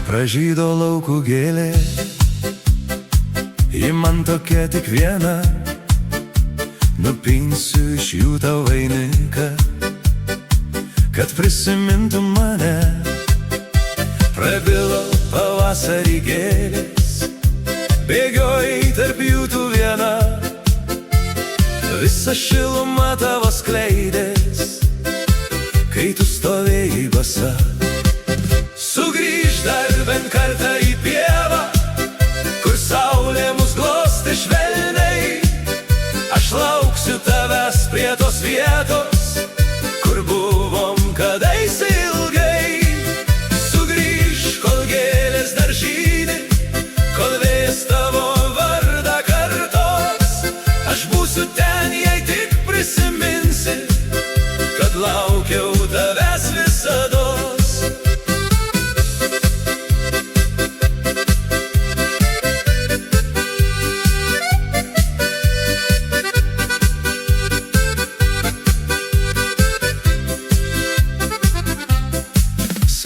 pražydo laukų gėlė, ji man tokia tik viena, nupinsiu iš jų tau vainiką, kad prisimintum mane. Prabilo pavasarį gėlės, bėgiojai tarp jų tu viena, visa šiluma tavo skleidės, kai tu stovėjai basa. Sugrįžk dar bent kartą į pievą, kur saulė mus glostė švelniai. Aš lauksiu tavęs prie tos vietos, kur buvom kadaise ilgai. Sugrįžk, kol gėlės dar žydi, kol vėjas tavo vardą kartos. Aš būsiu ten, jei tik prisiminsi, kad laukiau tavęs visados.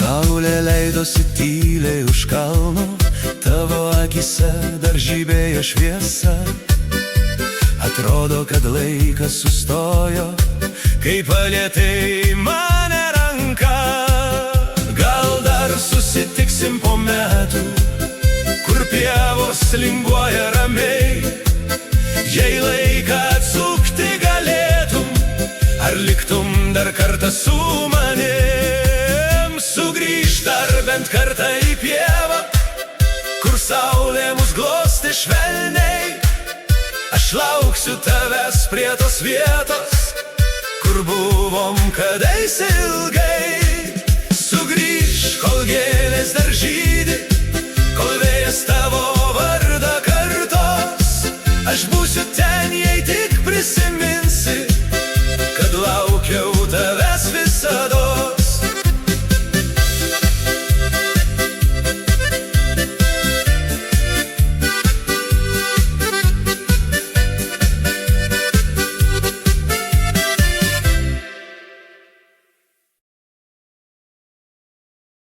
Saulė leidosi tyliai už kalno, tavo akise dar žibėjo šviesa. Atrodo, kad laikas sustojo, kai palietei mane ranką. Gal dar susitiksim po metų, kur pievos linguoja ramiai. Jei laiką atsukti galėtum, ar liktum dar kartą su manim? Sugrįžk dar bent kartą į pievą, kur saulė mus glostė švelniai. Aš lauksiu tavęs prie tos vietos, kur buvom kadaise ilgai. Sugrįžk, kol gėlės dar žydi, kol vėjas tavo vardą kartos. Aš būsiu ten, jei tik prisiminsi,